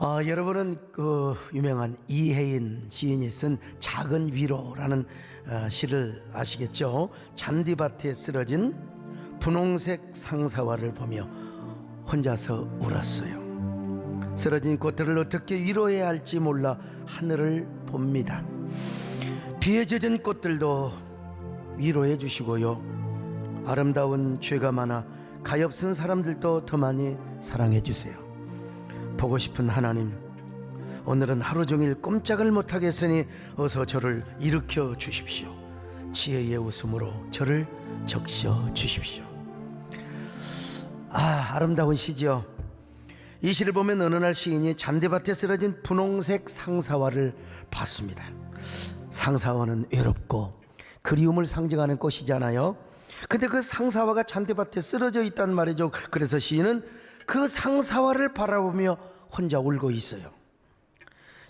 여러분은 그 유명한 이혜인 시인이 쓴 작은 위로라는 시를 아시겠죠? 잔디밭에 쓰러진 분홍색 상사화를 보며 혼자서 울었어요. 쓰러진 꽃들을 어떻게 위로해야 할지 몰라 하늘을 봅니다. 비에 젖은 꽃들도 위로해 주시고요, 아름다운 죄가 많아 가엾은 사람들도 더 많이 사랑해 주세요. 보고 싶은 하나님, 오늘은 하루 종일 꼼짝을 못하겠으니 어서 저를 일으켜 주십시오. 지혜의 웃음으로 저를 적셔 주십시오. 아름다운 시지요. 이 시를 보면 어느 날 시인이 잔디밭에 쓰러진 분홍색 상사화를 봤습니다. 상사화는 외롭고 그리움을 상징하는 꽃이잖아요. 근데 그 상사화가 잔디밭에 쓰러져 있단 말이죠. 그래서 시인은 그 상사화를 바라보며 혼자 울고 있어요.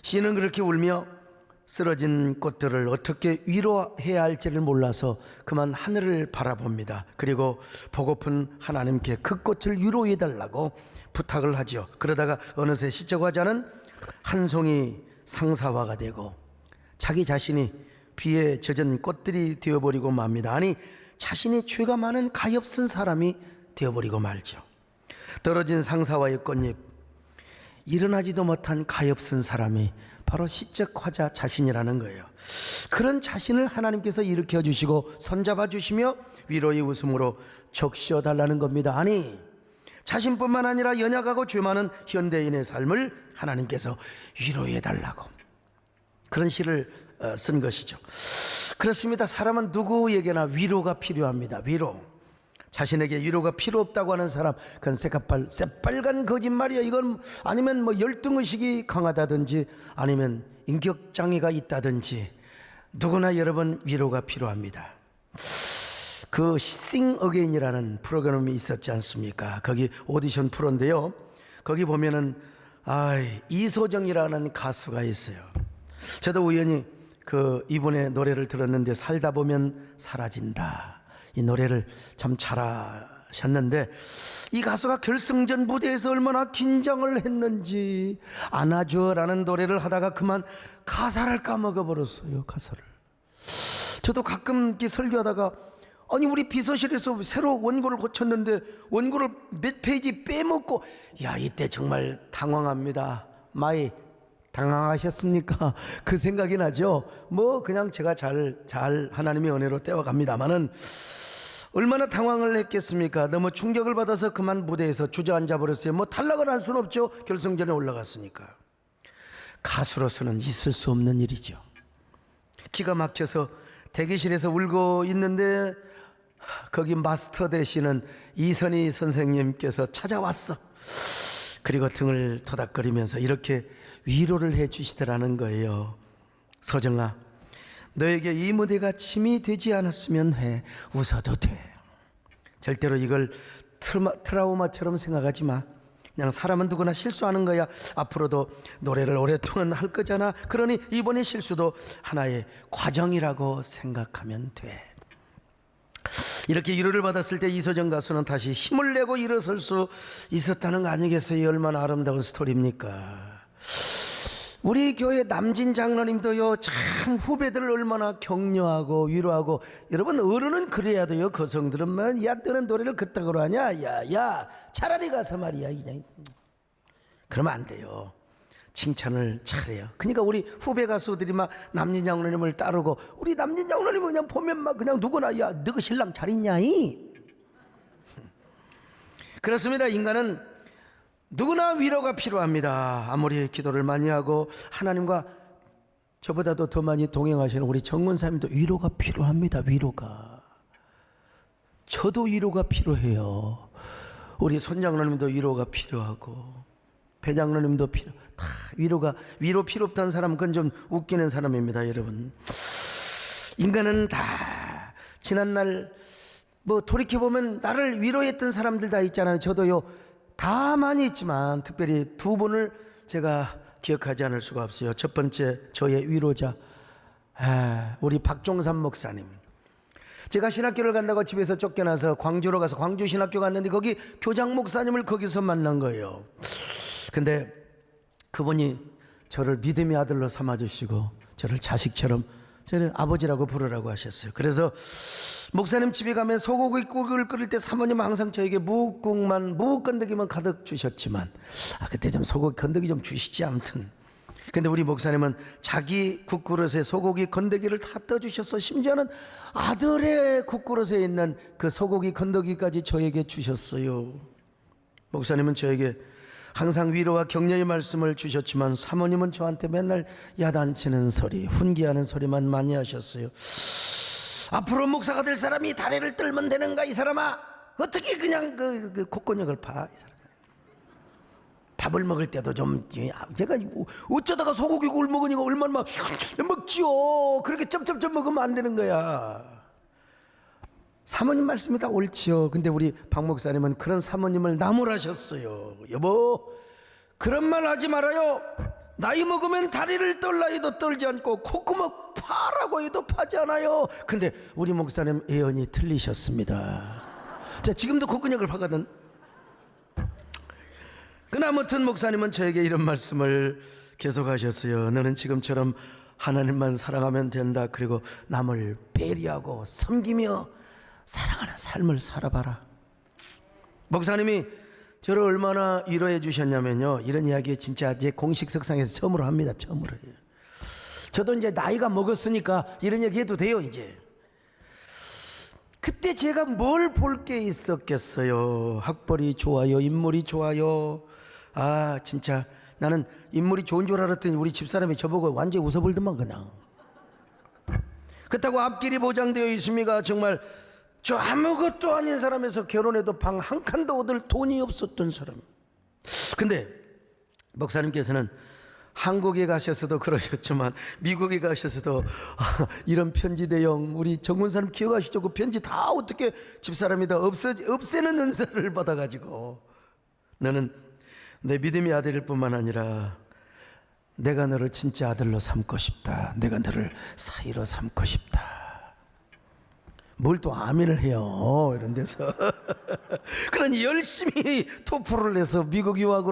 시인은 그렇게 울며 쓰러진 꽃들을 어떻게 위로해야 할지를 몰라서 그만 하늘을 바라봅니다. 그리고 보고픈 하나님께 그 꽃을 위로해 달라고 부탁을 하죠. 그러다가 어느새 시적화자는 한 송이 상사화가 되고 자기 자신이 비에 젖은 꽃들이 되어버리고 맙니다. 아니, 자신이 죄가 많은 가엾은 사람이 되어버리고 말죠. 떨어진 상사화의 꽃잎, 일어나지도 못한 가엾은 사람이 바로 시적 화자 자신이라는 거예요. 그런 자신을 하나님께서 일으켜 주시고 손잡아 주시며 위로의 웃음으로 적셔 달라는 겁니다. 아니, 자신뿐만 아니라 연약하고 죄 많은 현대인의 삶을 하나님께서 위로해 달라고 그런 시를 쓴 것이죠. 그렇습니다. 사람은 누구에게나 위로가 필요합니다. 위로. 자신에게 위로가 필요 없다고 하는 사람, 그건 새빨간 거짓말이에요. 이건 아니면 열등의식이 강하다든지 아니면 인격장애가 있다든지, 누구나 여러분 위로가 필요합니다. 그 Sing Again이라는 프로그램이 있었지 않습니까? 거기 오디션 프로인데요, 거기 보면은 이소정이라는 가수가 있어요. 저도 우연히 이분의 노래를 들었는데, 살다 보면 사라진다, 이 노래를 참 잘하셨는데, 이 가수가 결승전 무대에서 얼마나 긴장을 했는지, 안아줘라는 노래를 하다가 그만 가사를 까먹어버렸어요. 가사를. 저도 가끔 이렇게 설교하다가, 아니 우리 비서실에서 새로 원고를 고쳤는데 원고를 몇 페이지 빼먹고, 이때 정말 당황합니다. 많이 당황하셨습니까? 그 생각이 나죠. 그냥 제가 잘 하나님의 은혜로 떼어갑니다마는 얼마나 당황을 했겠습니까? 너무 충격을 받아서 그만 무대에서 주저앉아 버렸어요. 탈락을 할 수는 없죠. 결승전에 올라갔으니까. 가수로서는 있을 수 없는 일이죠. 기가 막혀서 대기실에서 울고 있는데 거기 마스터 되시는 이선희 선생님께서 찾아왔어. 그리고 등을 토닥거리면서 이렇게 위로를 해 주시더라는 거예요. 소정아, 너에게 이 무대가 짐이 되지 않았으면 해. 웃어도 돼. 절대로 이걸 트라우마처럼 생각하지 마. 그냥 사람은 누구나 실수하는 거야. 앞으로도 노래를 오랫동안 할 거잖아. 그러니 이번의 실수도 하나의 과정이라고 생각하면 돼. 이렇게 위로를 받았을 때 이소정 가수는 다시 힘을 내고 일어설 수 있었다는 거 아니겠어요? 얼마나 아름다운 스토리입니까? 우리 교회 남진 장로님도요, 참 후배들을 얼마나 격려하고 위로하고. 여러분, 어른은 그래야 돼요. 거성들은 너는 노래를 그따구로 하냐? 야 차라리 가서 말이야, 그냥. 그러면 안 돼요. 칭찬을 잘해요. 그러니까 우리 후배 가수들이 남진 장로님을 따르고, 우리 남진 장로님 그냥 보면 그냥 누구나, 너그 신랑 잘 있냐이? 그렇습니다. 인간은 누구나 위로가 필요합니다. 아무리 기도를 많이 하고 하나님과 저보다도 더 많이 동행하시는 우리 정문사님도 위로가 필요합니다. 위로가. 저도 위로가 필요해요. 우리 손장로님도 위로가 필요하고, 배장로님도 다 위로 필요 없다는 사람은 그건 좀 웃기는 사람입니다. 여러분, 인간은 다 지난날 돌이켜보면 나를 위로했던 사람들 다 있잖아요. 저도요, 다 많이 있지만 특별히 두 분을 제가 기억하지 않을 수가 없어요. 첫 번째, 저의 위로자, 우리 박종삼 목사님. 제가 신학교를 간다고 집에서 쫓겨나서 광주로 가서 광주 신학교 갔는데 거기 교장 목사님을 거기서 만난 거예요. 근데 그분이 저를 믿음의 아들로 삼아주시고 저를 자식처럼 저를 아버지라고 부르라고 하셨어요. 그래서 목사님 집에 가면 소고기국을 끓일 때 사모님은 항상 저에게 무국만 무건더기만 가득 주셨지만 그때 좀 소고기 건더기 좀 주시지 아무튼. 근데 우리 목사님은 자기 국그릇에 소고기 건더기를 다 떠주셔서 심지어는 아들의 국그릇에 있는 그 소고기 건더기까지 저에게 주셨어요. 목사님은 저에게 항상 위로와 격려의 말씀을 주셨지만 사모님은 저한테 맨날 야단치는 소리, 훈계하는 소리만 많이 하셨어요. 앞으로 목사가 될 사람이 다리를 떨면 되는가 이 사람아? 어떻게 그냥 그 콧근육을 파? 이 사람. 밥을 먹을 때도 좀 제가 어쩌다가 소고기국을 먹으니까 얼마나 먹지요. 그렇게 쩝쩝쩝 먹으면 안 되는 거야. 사모님 말씀이 다 옳지요. 근데 우리 박 목사님은 그런 사모님을 나무라셨어요. 여보 그런 말 하지 말아요. 나이 먹으면 다리를 떨라 해도 떨지 않고 콧구멍 파라고 해도 파지 않아요. 근데 우리 목사님 예언이 틀리셨습니다. 자 지금도 콧근육을 파거든. 그러나 아무튼 목사님은 저에게 이런 말씀을 계속 하셨어요. 너는 지금처럼 하나님만 사랑하면 된다. 그리고 남을 배려하고 섬기며 사랑하는 삶을 살아봐라. 목사님이 저를 얼마나 위로해 주셨냐면요, 이런 이야기 진짜 제 공식 석상에서 처음으로 합니다. 처음으로 해요. 저도 이제 나이가 먹었으니까 이런 얘기 해도 돼요. 이제 그때 제가 뭘 볼 게 있었겠어요. 학벌이 좋아요, 인물이 좋아요. 진짜 나는 인물이 좋은 줄 알았더니 우리 집사람이 저보고 완전히 웃어버리더만 그냥. 그렇다고 앞길이 보장되어 있습니까? 정말 저 아무것도 아닌 사람에서 결혼해도 방 한 칸도 얻을 돈이 없었던 사람. 근데 목사님께서는 한국에 가셔서도 그러셨지만 미국에 가셔서도 이런 편지 대용 우리 정문사님 기억하시죠? 그 편지 다 어떻게 집사람이 다 없애는 은사를 받아가지고 너는 내 믿음의 아들일 뿐만 아니라 내가 너를 진짜 아들로 삼고 싶다. 내가 너를 사이로 삼고 싶다. 뭘 또 아멘을 해요 이런 데서. 그러니 열심히 토플을 해서 미국 유학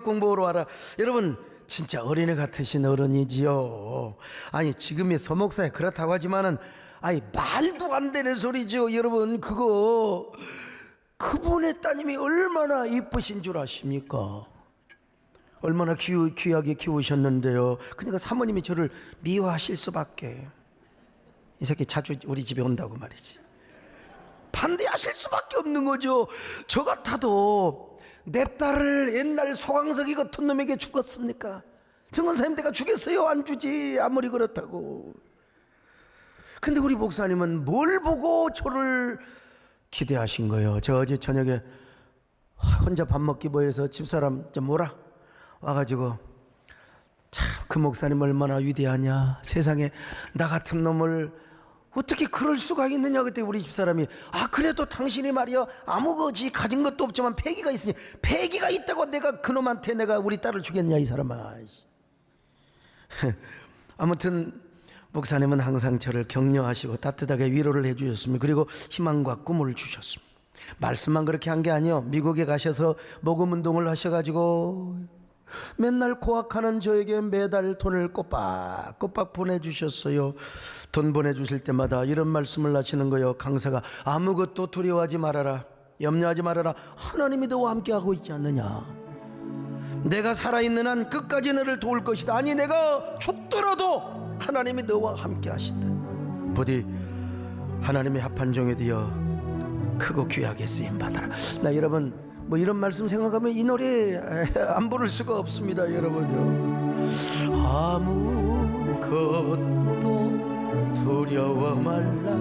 공부하러 와라. 여러분 진짜 어린애 같으신 어른이지요. 아니 지금의 소목사에 그렇다고 하지만은 말도 안 되는 소리죠. 여러분 그분의 따님이 얼마나 이쁘신 줄 아십니까? 얼마나 귀하게 키우셨는데요. 그러니까 사모님이 저를 미워하실 수밖에. 이 새끼 자주 우리 집에 온다고 말이지. 반대하실 수밖에 없는 거죠. 저 같아도 내 딸을 옛날 소강석이 같은 놈에게 주겠습니까? 정원사님 내가 주겠어요? 안 주지. 아무리 그렇다고. 근데 우리 목사님은 뭘 보고 저를 기대하신 거예요. 저 어제 저녁에 혼자 밥 먹기 뭐해서 집사람 좀 오라 와가지고 참 그 목사님 얼마나 위대하냐. 세상에 나 같은 놈을 어떻게 그럴 수가 있느냐. 그때 우리 집사람이 그래도 당신이 말이야 아무것이 가진 것도 없지만 패기가 있으니 패기가 있다고 내가 그놈한테 내가 우리 딸을 주겠냐 이 사람아. 아무튼 목사님은 항상 저를 격려하시고 따뜻하게 위로를 해주셨습니다. 그리고 희망과 꿈을 주셨습니다. 말씀만 그렇게 한 게 아니요, 미국에 가셔서 모금 운동을 하셔가지고 맨날 고학하는 저에게 매달 돈을 꼬박꼬박 보내주셨어요. 돈 보내주실 때마다 이런 말씀을 하시는 거예요. 강사가 아무것도 두려워하지 말아라, 염려하지 말아라. 하나님이 너와 함께하고 있지 않느냐. 내가 살아있는 한 끝까지 너를 도울 것이다. 아니 내가 죽더라도 하나님이 너와 함께 하신다. 부디 하나님의 합한 종이 되어 크고 귀하게 쓰임 받아라. 나 여러분 뭐 이런 말씀 생각하면 이 노래 안 부를 수가 없습니다. 여러분요, 아무것도 두려워 말라.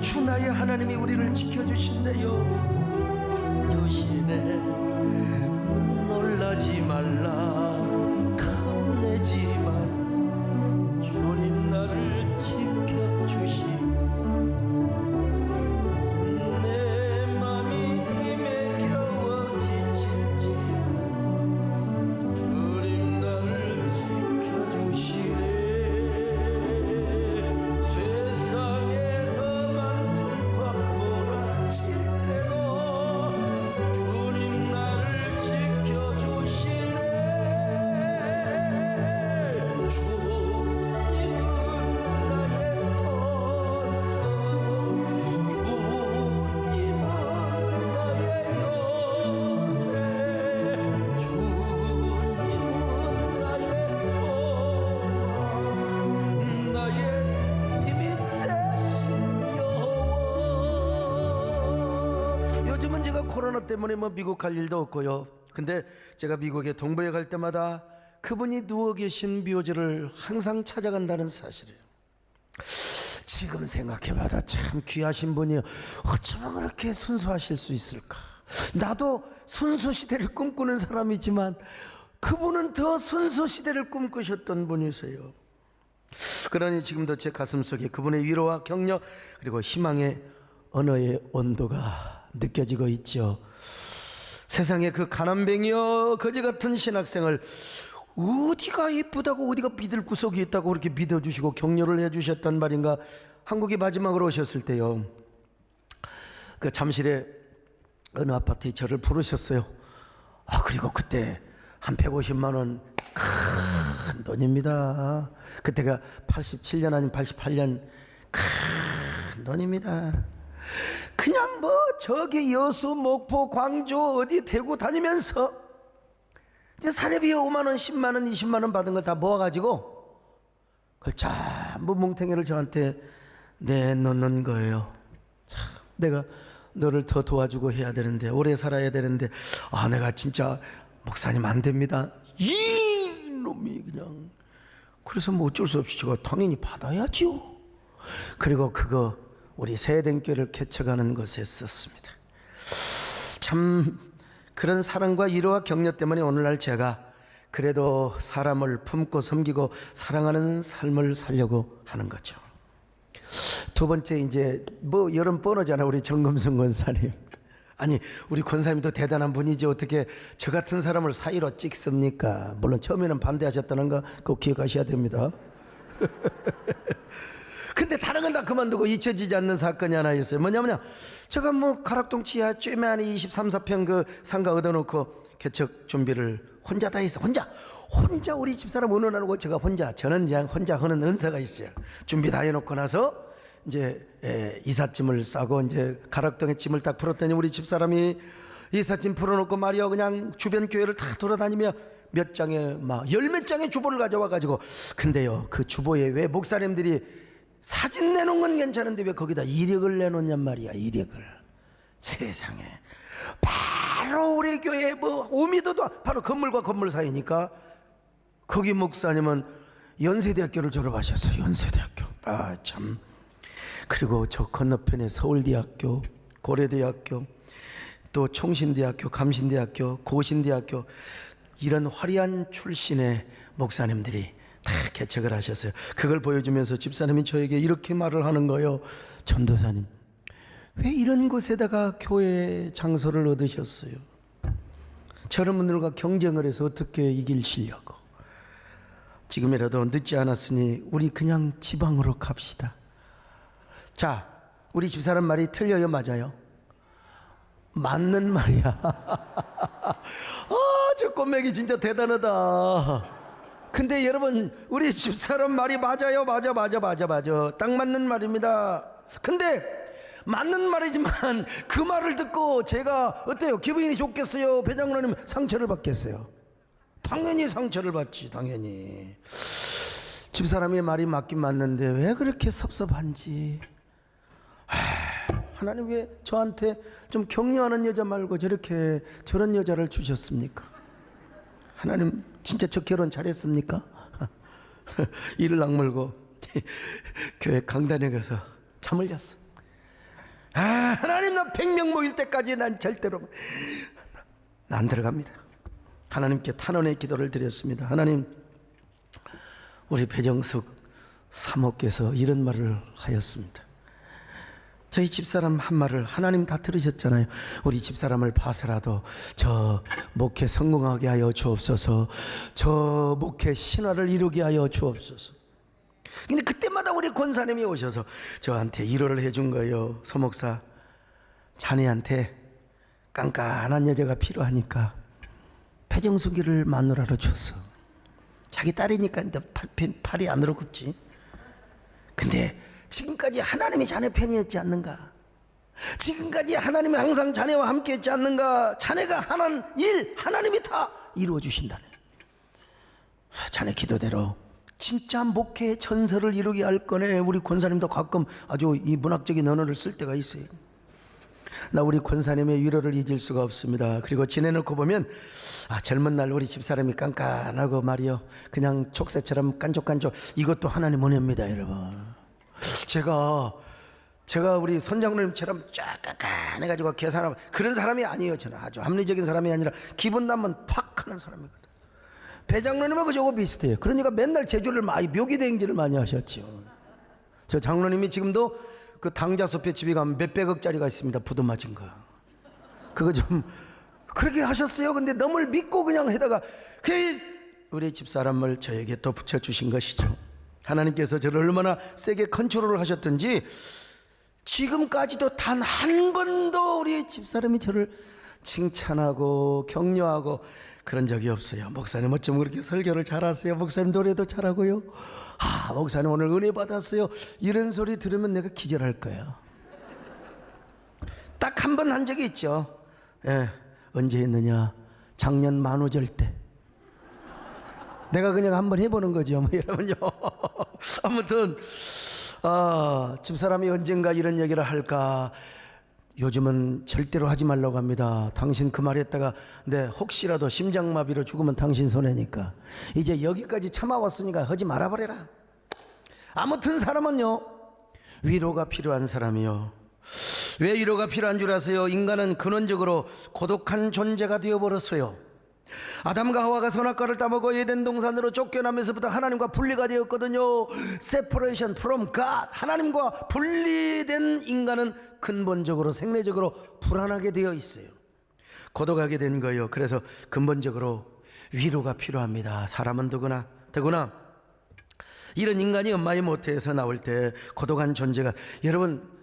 주 나의 하나님이 우리를 지켜주신대요. 조심해 놀라지 말라, 겁내지 말라. 주님 나를 지켜주시. 내 맘이 힘에 겨워 지칠지 주님 나를 지켜주시네. 세상에 험한 불과 몰아칠 때도 주님 나 코로나 때문에 뭐 미국 갈 일도 없고요. 근데 제가 미국에 동부에 갈 때마다 그분이 누워 계신 묘지를 항상 찾아간다는 사실이에요. 지금 생각해봐도 참 귀하신 분이요. 어쩌면 그렇게 순수하실 수 있을까? 나도 순수 시대를 꿈꾸는 사람이지만 그분은 더 순수 시대를 꿈꾸셨던 분이세요. 그러니 지금도 제 가슴속에 그분의 위로와 격려 그리고 희망의 언어의 온도가 느껴지고 있죠. 세상에 그 가난뱅이여 거지 같은 신학생을 어디가 예쁘다고 어디가 믿을 구석이 있다고 그렇게 믿어주시고 격려를 해주셨단 말인가. 한국에 마지막으로 오셨을 때요, 그 잠실에 어느 아파트에 저를 부르셨어요. 그리고 그때 한 150만 원 큰 돈입니다. 그때가 87년 아니면 88년 큰 돈입니다. 그냥 뭐 저기 여수, 목포, 광주 어디 대구 다니면서 이제 사례비 5만 원, 10만 원, 20만 원 받은 거 다 모아가지고 그걸 전부 뭉탱이를 저한테 내놓는 거예요. 참, 내가 너를 더 도와주고 해야 되는데, 오래 살아야 되는데, 내가 진짜 목사님 안 됩니다. 이 놈이 그냥. 그래서 뭐 어쩔 수 없이 제가 당연히 받아야죠. 그리고 그거 우리 세den교회를 개척하는 것에 썼습니다. 참 그런 사랑과 위로와 격려 때문에 오늘날 제가 그래도 사람을 품고 섬기고 사랑하는 삶을 살려고 하는 거죠. 두 번째, 이제 뭐 여름 뻔하잖아, 우리 정금성 권사님. 아니 우리 권사님도 대단한 분이지 어떻게 저 같은 사람을 사이로 찍습니까? 물론 처음에는 반대하셨다는 거 꼭 기억하셔야 됩니다. 근데 다른 건 다 그만두고 잊혀지지 않는 사건이 하나 있어요. 뭐냐면요, 제가 뭐 가락동 지하 쬐만이 23, 4평 그 상가 얻어놓고 개척 준비를 혼자 다 했어. 혼자 우리 집사람 의논하고 제가 저는 그냥 혼자 하는 은사가 있어요. 준비 다 해놓고 나서 이제 이삿짐을 싸고 이제 가락동에 짐을 딱 풀었더니 우리 집사람이 이삿짐 풀어놓고 말이요, 그냥 주변 교회를 다 돌아다니며 몇 장의 막 열 몇 장의 주보를 가져와 가지고, 근데요 그 주보에 왜 목사님들이 사진 내놓은 건 괜찮은데 왜 거기다 이력을 내놓냔 말이야. 이력을. 세상에. 바로 우리 교회 뭐 5m도 바로 건물과 건물 사이니까 거기 목사님은 연세대학교를 졸업하셨어요. 연세대학교. 참. 그리고 저 건너편에 서울대학교, 고려대학교, 또 총신대학교, 감신대학교, 고신대학교, 이런 화려한 출신의 목사님들이 다 개척을 하셨어요. 그걸 보여주면서 집사님이 저에게 이렇게 말을 하는 거예요. 전도사님, 왜 이런 곳에다가 교회 장소를 얻으셨어요? 저런 분들과 경쟁을 해서 어떻게 이기시려고? 지금이라도 늦지 않았으니 우리 그냥 지방으로 갑시다. 자, 우리 집사람 말이 틀려요, 맞아요? 맞는 말이야. 저 꼬맹이 진짜 대단하다. 근데 여러분, 우리 집사람 말이 맞아요. 맞아. 딱 맞는 말입니다. 근데 맞는 말이지만 그 말을 듣고 제가 어때요? 기분이 좋겠어요? 배장로님 상처를 받겠어요? 당연히 상처를 받지. 당연히. 집사람의 말이 맞긴 맞는데 왜 그렇게 섭섭한지. 하나님 왜 저한테 좀 격려하는 여자 말고 저런 여자를 주셨습니까? 하나님 진짜 저 결혼 잘했습니까? 이를 악물고 교회 강단에 가서 잠을 잤어. 하나님, 나 100명 모일 때까지 난 절대로 안 들어갑니다. 하나님께 탄원의 기도를 드렸습니다. 하나님, 우리 배정숙 사모께서 이런 말을 하였습니다. 저희 집사람 한 말을 하나님 다 들으셨잖아요. 우리 집사람을 봐서라도 저 목회 성공하게 하여 주옵소서, 저 목회 신화를 이루게 하여 주옵소서. 근데 그때마다 우리 권사님이 오셔서 저한테 위로를 해준 거예요. 서목사, 자네한테 깐깐한 여자가 필요하니까 배정숙이를 마누라로 줬어. 자기 딸이니까 팔이 안으로 굽지. 근데 지금까지 하나님이 자네 편이었지 않는가? 지금까지 하나님이 항상 자네와 함께 했지 않는가? 자네가 하는 일 하나님이 다 이루어 주신다네. 자네 기도대로 진짜 목회의 전설을 이루게 할 거네. 우리 권사님도 가끔 아주 이 문학적인 언어를 쓸 때가 있어요. 나 우리 권사님의 위로를 잊을 수가 없습니다. 그리고 지내놓고 보면 젊은 날 우리 집사람이 깐깐하고 말이요, 그냥 촉새처럼 깐족깐족, 이것도 하나님 은혜입니다, 여러분. 제가 우리 선장님처럼 쫙 깐깐해가지고 계산하고 그런 사람이 아니에요. 저는 아주 합리적인 사람이 아니라 기분 나면 팍 하는 사람이거든. 배장로님하고 저거 비슷해요. 그러니까 맨날 제주를 많이 묘기대행진을 많이 하셨죠. 저 장로님이 지금도 그 당자숲에 집에 가면 몇백억짜리가 있습니다. 부도 맞은 거. 그거 좀 그렇게 하셨어요. 근데 너무 믿고 그냥 해다가 우리 집사람을 저에게 또 붙여주신 것이죠. 하나님께서 저를 얼마나 세게 컨트롤을 하셨던지 지금까지도 단 한 번도 우리 집사람이 저를 칭찬하고 격려하고 그런 적이 없어요. 목사님 어쩜 그렇게 설교를 잘하세요? 목사님 노래도 잘하고요. 목사님 오늘 은혜 받았어요. 이런 소리 들으면 내가 기절할 거예요. 딱 한 번 한 적이 있죠. 예, 언제 했느냐? 작년 만우절 때. 내가 그냥 한번 해보는 거죠, 뭐 여러분요. 아무튼 집사람이 언젠가 이런 얘기를 할까? 요즘은 절대로 하지 말라고 합니다. 당신 그 말 했다가 혹시라도 심장마비로 죽으면 당신 손해니까. 이제 여기까지 참아왔으니까 하지 말아버려라. 아무튼 사람은요, 위로가 필요한 사람이요. 왜 위로가 필요한 줄 아세요? 인간은 근원적으로 고독한 존재가 되어버렸어요. 아담과 하와가 선악과를 따먹어 에덴 동산으로 쫓겨나면서부터 하나님과 분리가 되었거든요. Separation from God. 하나님과 분리된 인간은 근본적으로 생리적으로 불안하게 되어 있어요. 고독하게 된 거예요. 그래서 근본적으로 위로가 필요합니다. 사람은 더구나 이런 인간이 엄마의 모태에서 나올 때 고독한 존재가, 여러분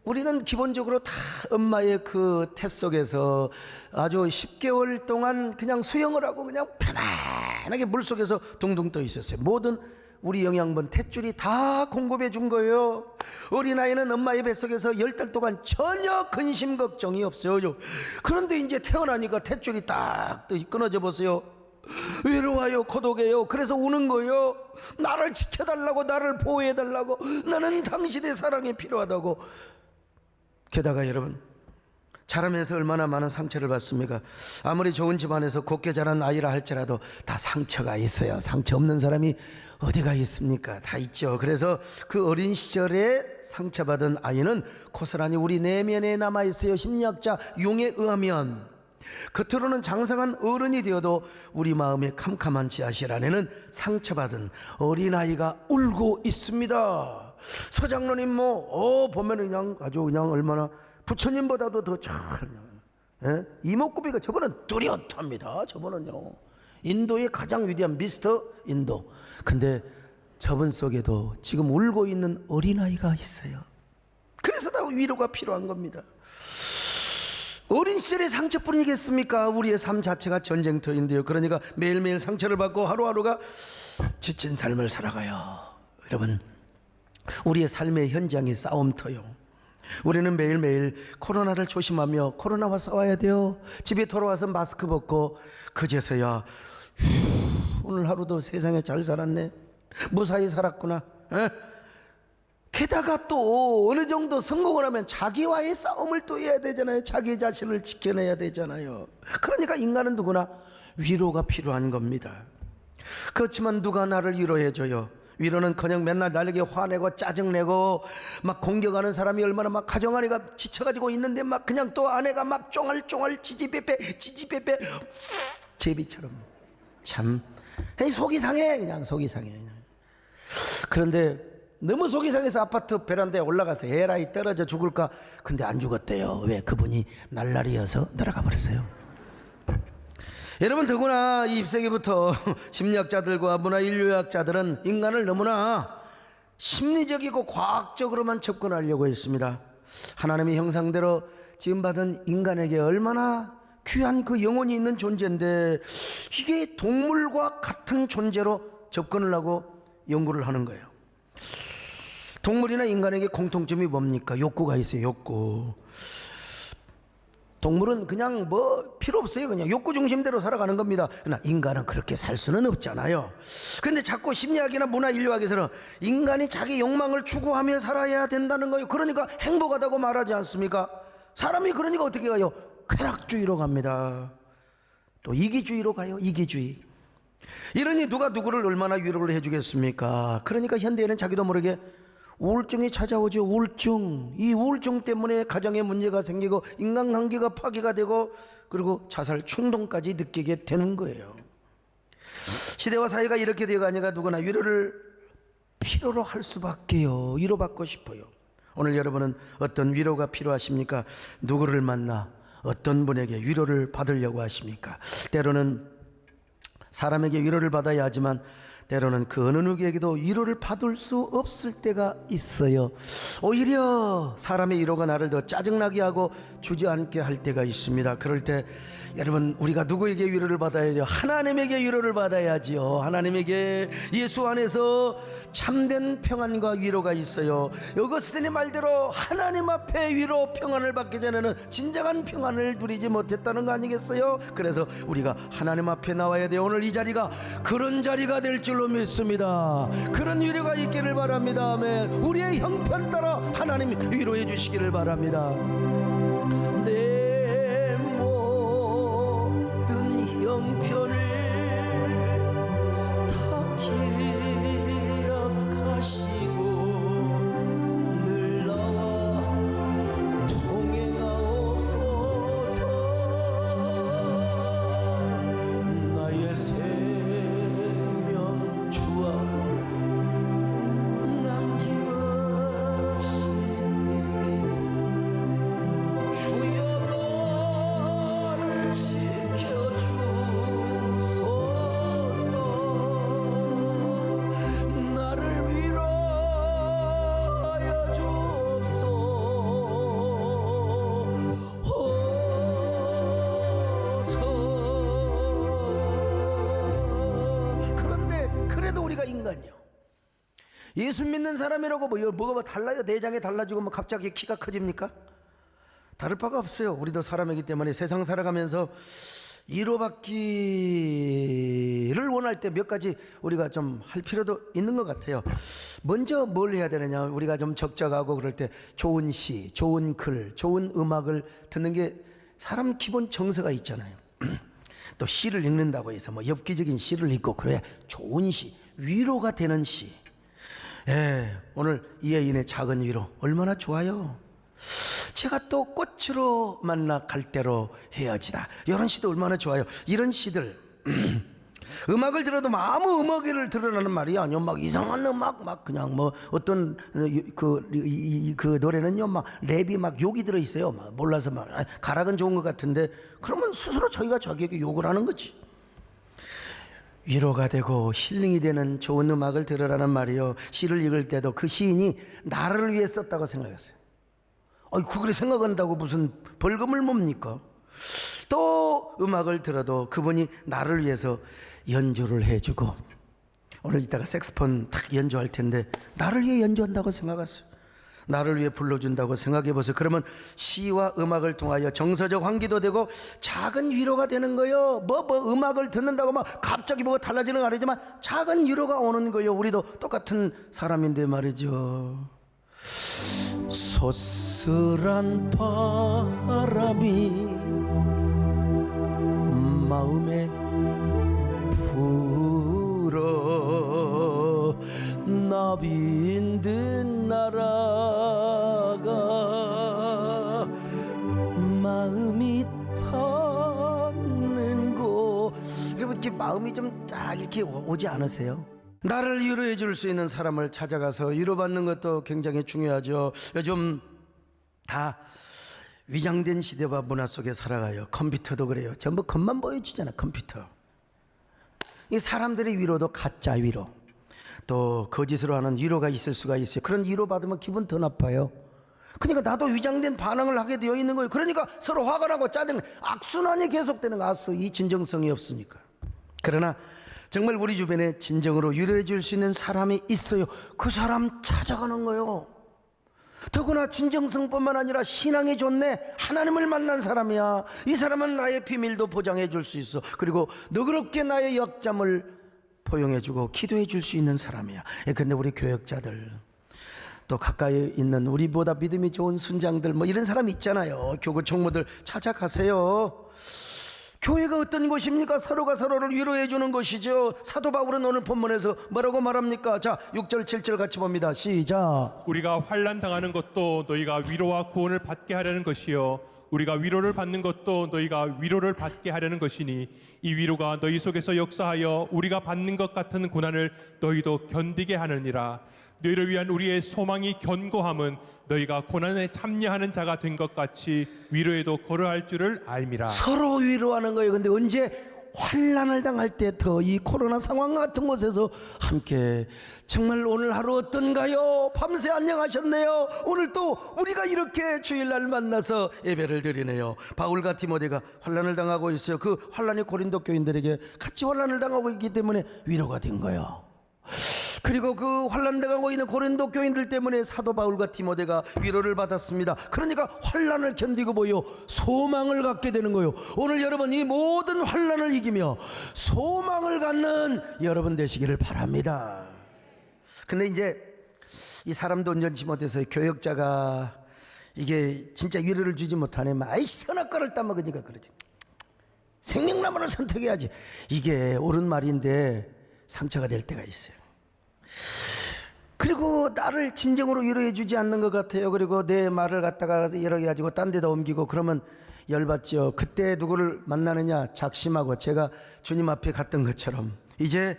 우리는 기본적으로 다 엄마의 그 태 속에서 아주 10개월 동안 그냥 수영을 하고 그냥 편안하게 물속에서 둥둥 떠 있었어요. 모든 우리 영양분 탯줄이 다 공급해 준 거예요. 어린아이는 엄마의 뱃속에서 10달 동안 전혀 근심 걱정이 없어요. 그런데 이제 태어나니까 탯줄이 딱 끊어져 보세요. 외로워요, 고독해요. 그래서 우는 거예요. 나를 지켜달라고, 나를 보호해달라고, 나는 당신의 사랑이 필요하다고. 게다가 여러분, 자라면서 얼마나 많은 상처를 받습니까? 아무리 좋은 집안에서 곱게 자란 아이라 할지라도 다 상처가 있어요. 상처 없는 사람이 어디가 있습니까? 다 있죠. 그래서 그 어린 시절에 상처받은 아이는 고스란히 우리 내면에 남아있어요. 심리학자 융에 의하면 겉으로는 장성한 어른이 되어도 우리 마음의 캄캄한 지하실 안에는 상처받은 어린아이가 울고 있습니다. 서장로님 보면 그냥 아주 그냥 얼마나 부처님보다도 더 잘, 이목구비가 저분은 뚜렷합니다. 저분은요, 인도의 가장 위대한 미스터 인도. 근데 저분 속에도 지금 울고 있는 어린아이가 있어요. 그래서 다 위로가 필요한 겁니다. 어린 시절의 상처뿐이겠습니까? 우리의 삶 자체가 전쟁터인데요. 그러니까 매일매일 상처를 받고 하루하루가 지친 삶을 살아가요. 여러분, 우리의 삶의 현장이 싸움터요. 우리는 매일매일 코로나를 조심하며 코로나와 싸워야 돼요. 집에 돌아와서 마스크 벗고 그제서야 오늘 하루도 세상에 잘 살았네, 무사히 살았구나. 게다가 또 어느 정도 성공을 하면 자기와의 싸움을 또 해야 되잖아요. 자기 자신을 지켜내야 되잖아요. 그러니까 인간은 누구나 위로가 필요한 겁니다. 그렇지만 누가 나를 위로해줘요? 위로는커녕 맨날 나에게 화내고 짜증내고 막 공격하는 사람이 얼마나 막 가정안에가 지쳐가지고 있는데 막 그냥 또 아내가 막 쫑알쫑알 지지배배 제비처럼 참 속이 상해. 그냥 속이 상해. 그런데 너무 속이 상해서 아파트 베란다에 올라가서 에라이 떨어져 죽을까. 근데 안 죽었대요. 왜? 그분이 날라리여서 날아가 버렸어요. 여러분, 더구나 20세기부터 심리학자들과 문화인류학자들은 인간을 너무나 심리적이고 과학적으로만 접근하려고 했습니다. 하나님의 형상대로 지음받은 인간에게 얼마나 귀한 그 영혼이 있는 존재인데 이게 동물과 같은 존재로 접근을 하고 연구를 하는 거예요. 동물이나 인간에게 공통점이 뭡니까? 욕구가 있어요. 욕구. 동물은 그냥 필요 없어요. 그냥 욕구 중심대로 살아가는 겁니다. 그러나 인간은 그렇게 살 수는 없잖아요. 근데 자꾸 심리학이나 문화인류학에서는 인간이 자기 욕망을 추구하며 살아야 된다는 거예요. 그러니까 행복하다고 말하지 않습니까? 사람이 그러니까 어떻게 가요? 쾌락주의로 갑니다. 또 이기주의로 가요. 이기주의. 이러니 누가 누구를 얼마나 위로를 해주겠습니까? 그러니까 현대에는 자기도 모르게 우울증이 찾아오죠. 우울증. 이 우울증 때문에 가정에 문제가 생기고 인간관계가 파괴가 되고 그리고 자살 충동까지 느끼게 되는 거예요. 시대와 사회가 이렇게 되어가니까 누구나 위로를 필요로 할 수밖에요. 위로받고 싶어요. 오늘 여러분은 어떤 위로가 필요하십니까? 누구를 만나 어떤 분에게 위로를 받으려고 하십니까? 때로는 사람에게 위로를 받아야 하지만 때로는 그 어느 누구에게도 위로를 받을 수 없을 때가 있어요. 오히려 사람의 위로가 나를 더 짜증나게 하고 주저앉게 할 때가 있습니다. 그럴 때 여러분, 우리가 누구에게 위로를 받아야 돼요? 하나님에게 위로를 받아야지요. 하나님에게, 예수 안에서 참된 평안과 위로가 있어요. 여거스틴의 말대로 하나님 앞에 위로 평안을 받기 전에는 진정한 평안을 누리지 못했다는 거 아니겠어요? 그래서 우리가 하나님 앞에 나와야 돼요. 오늘 이 자리가 그런 자리가 될 줄로 믿습니다. 그런 위로가 있기를 바랍니다. 아멘. 우리의 형편 따라 하나님 위로해 주시기를 바랍니다. 내 모든 형편을 다 기억하시고 늘 나와 동행하옵소서. 나의 생명 주와 남김없이 주여 너를 지켜주소서. 나를 위로하여 주옵소서. 그런데 그래도 우리가 인간이요. 예수 믿는 사람이라고 뭐가 달라요? 내장이 달라지고 뭐 갑자기 키가 커집니까? 다를 바가 없어요. 우리도 사람이기 때문에 세상 살아가면서 위로받기를 원할 때 몇 가지 우리가 좀 할 필요도 있는 것 같아요. 먼저 뭘 해야 되느냐? 우리가 좀 적적하고 그럴 때 좋은 시, 좋은 글, 좋은 음악을 듣는 게 사람 기본 정서가 있잖아요. 또 시를 읽는다고 해서 뭐 엽기적인 시를 읽고 그래야 좋은 시, 위로가 되는 시. 오늘 이혜인의 작은 위로 얼마나 좋아요. 제가 또 꽃으로 만나 갈대로 헤어지다, 이런 시도 얼마나 좋아요. 이런 시들 음악을 들어도 아무 음악을 들으라는 말이 아니요. 막 이상한 음악, 막 그냥 뭐 어떤 그 노래는요, 막 랩이 막 욕이 들어 있어요. 막 몰라서 막 가락은 좋은 것 같은데 그러면 스스로 자기가 자기에게 욕을 하는 거지. 위로가 되고 힐링이 되는 좋은 음악을 들으라는 말이요. 시를 읽을 때도 그 시인이 나를 위해 썼다고 생각했어요. 그래 생각한다고 무슨 벌금을 뭡니까? 또 음악을 들어도 그분이 나를 위해서 연주를 해주고, 오늘 이따가 색소폰 딱 연주할 텐데 나를 위해 연주한다고 생각했어요. 나를 위해 불러준다고 생각해보세요. 그러면 시와 음악을 통하여 정서적 환기도 되고 작은 위로가 되는 거예요. 뭐 음악을 듣는다고 막 갑자기 뭐가 달라지는 건 아니지만 작은 위로가 오는 거예요. 우리도 똑같은 사람인데 말이죠. 소스란 바람이 마음에 불어 나비인 듯 날아가 마음이 닿는 곳. 여러분, 이렇게 마음이 좀 딱 이렇게 오지 않으세요? 나를 위로해 줄 수 있는 사람을 찾아가서 위로받는 것도 굉장히 중요하죠. 요즘 다 위장된 시대와 문화 속에 살아가요. 컴퓨터도 그래요. 전부 겉만 보여주잖아. 컴퓨터. 이 사람들의 위로도 가짜 위로, 또 거짓으로 하는 위로가 있을 수가 있어요. 그런 위로 받으면 기분 더 나빠요. 그러니까 나도 위장된 반응을 하게 되어 있는 거예요. 그러니까 서로 화가 나고 짜증, 악순환이 계속되는 거. 이 진정성이 없으니까. 그러나 정말 우리 주변에 진정으로 위로해 줄 수 있는 사람이 있어요. 그 사람 찾아가는 거예요. 더구나 진정성뿐만 아니라 신앙이 좋네, 하나님을 만난 사람이야. 이 사람은 나의 비밀도 보장해 줄 수 있어. 그리고 너그럽게 나의 역잠을 포용해 주고 기도해 줄 수 있는 사람이야. 근데 우리 교역자들 또 가까이 있는 우리보다 믿음이 좋은 순장들 뭐 이런 사람 있잖아요. 교구 총무들 찾아가세요. 교회가 어떤 곳입니까? 서로가 서로를 위로해 주는 것이죠. 사도 바울은 오늘 본문에서 뭐라고 말합니까? 자, 6절 7절 같이 봅니다. 시작. 우리가 환난 당하는 것도 너희가 위로와 구원을 받게 하려는 것이요 우리가 위로를 받는 것도 너희가 위로를 받게 하려는 것이니 이 위로가 너희 속에서 역사하여 우리가 받는 것 같은 고난을 너희도 견디게 하느니라. 너희를 위한 우리의 소망이 견고함은 너희가 고난에 참여하는 자가 된 것 같이 위로에도 거러할 줄을 알미라. 서로 위로하는 거예요. 근데 언제 환난을 당할 때 더 이 코로나 상황 같은 곳에서 함께 정말 오늘 하루 어떤가요? 밤새 안녕하셨네요. 오늘 또 우리가 이렇게 주일날 만나서 예배를 드리네요. 바울과 디모데가 환난을 당하고 있어요. 그 환난이 고린도 교인들에게 같이 환난을 당하고 있기 때문에 위로가 된 거예요. 그리고 그 환난 당하고 있는 고린도 교인들 때문에 사도 바울과 디모데가 위로를 받았습니다. 그러니까 환난을 견디고 뭐요? 소망을 갖게 되는 거예요. 오늘 여러분 이 모든 환난을 이기며 소망을 갖는 여러분 되시기를 바랍니다. 근데 이제 이 사람도 온전치 못해서 교역자가 이게 진짜 위로를 주지 못하네. 아이 선악과를 따먹으니까 그러지. 생명나무를 선택해야지. 이게 옳은 말인데 상처가 될 때가 있어요. 그리고 나를 진정으로 위로해 주지 않는 것 같아요. 그리고 내 말을 갖다가 이렇게 가지고 딴 데다 옮기고 그러면 열받죠. 그때 누구를 만나느냐? 작심하고 제가 주님 앞에 갔던 것처럼 이제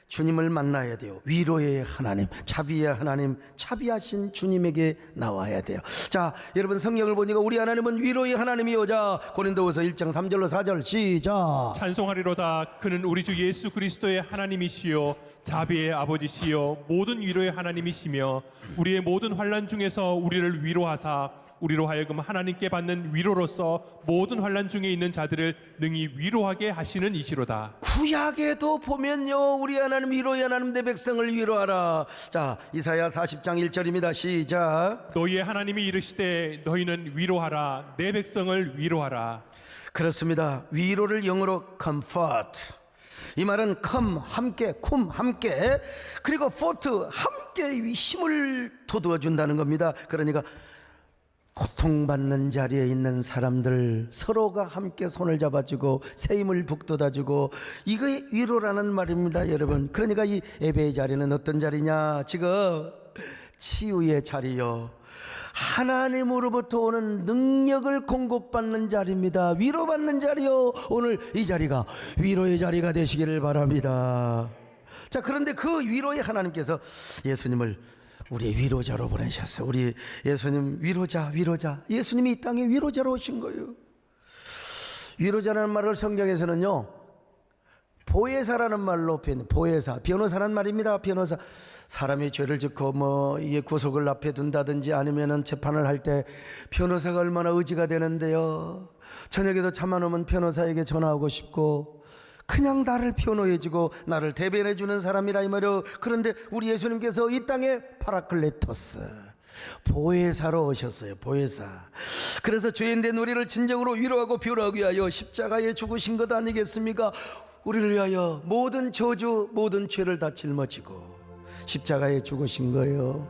주님을 만나야 돼요. 위로의 하나님, 자비의 하나님, 자비하신 주님에게 나와야 돼요. 자, 여러분 성경을 보니까 우리 하나님은 위로의 하나님이요. 자, 고린도후서 1장 3절로 4절 시작. 찬송하리로다. 그는 우리 주 예수 그리스도의 하나님이시요 자비의 아버지시요 모든 위로의 하나님이시며 우리의 모든 환난 중에서 우리를 위로하사 우리로 하여금 하나님께 받는 위로로서 모든 환난 중에 있는 자들을 능히 위로하게 하시는 이시로다. 구약에도 보면요, 우리 하나님 위로의 하나님 내 백성을 위로하라. 자, 이사야 40장 1절입니다. 시작. 너희의 하나님이 이르시되 너희는 위로하라 내 백성을 위로하라. 그렇습니다. 위로를 영어로 comfort. 이 말은 come 함께, 쿰 함께, 그리고 fort 함께 힘을 돋워 준다는 겁니다. 그러니까 고통받는 자리에 있는 사람들 서로가 함께 손을 잡아주고 새 힘을 북돋아주고 이게 위로라는 말입니다, 여러분. 그러니까 이 예배의 자리는 어떤 자리냐? 지금 치유의 자리요, 하나님으로부터 오는 능력을 공급받는 자리입니다. 위로받는 자리요. 오늘 이 자리가 위로의 자리가 되시기를 바랍니다. 자, 그런데 그 위로의 하나님께서 예수님을 우리의 위로자로 보내셨어요. 우리 예수님 위로자. 예수님이 이 땅에 위로자로 오신 거예요. 위로자라는 말을 성경에서는요, 보혜사라는 말로 표현. 보혜사, 변호사란 말입니다. 변호사. 사람이 죄를 짓고 뭐 이게 구속을 앞에 둔다든지 아니면은 재판을 할 때 변호사가 얼마나 의지가 되는데요. 저녁에도 잠 안 오면 변호사에게 전화하고 싶고 그냥 나를 변호해주고 나를 대변해주는 사람이라 이 말이요. 그런데 우리 예수님께서 이 땅에 파라클레토스, 보혜사로 오셨어요. 보혜사. 그래서 죄인된 우리를 진정으로 위로하고 변호하기 위하여 십자가에 죽으신 것 아니겠습니까? 우리를 위하여 모든 저주, 모든 죄를 다 짊어지고 십자가에 죽으신 거예요.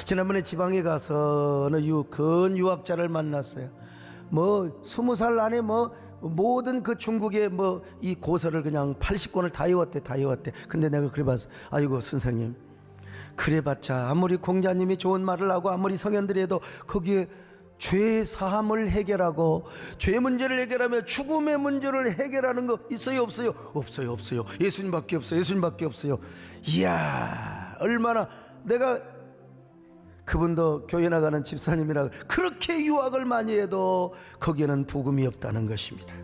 지난번에 지방에 가서는 근 유학자를 만났어요. 뭐 20살 안에 모든 그 중국의 이 고서를 그냥 80권을 다 외웠대. 근데 내가 그래 봤어. 아이고 선생님, 그래봤자 아무리 공자님이 좋은 말을 하고 아무리 성현들이 해도 거기에 죄 사함을 해결하고 죄 문제를 해결하며 죽음의 문제를 해결하는 거 있어요, 없어요? 없어요. 예수님밖에 없어요. 이야, 얼마나. 내가 그분도 교회 나가는 집사님이라 그렇게 유학을 많이 해도 거기에는 복음이 없다는 것입니다.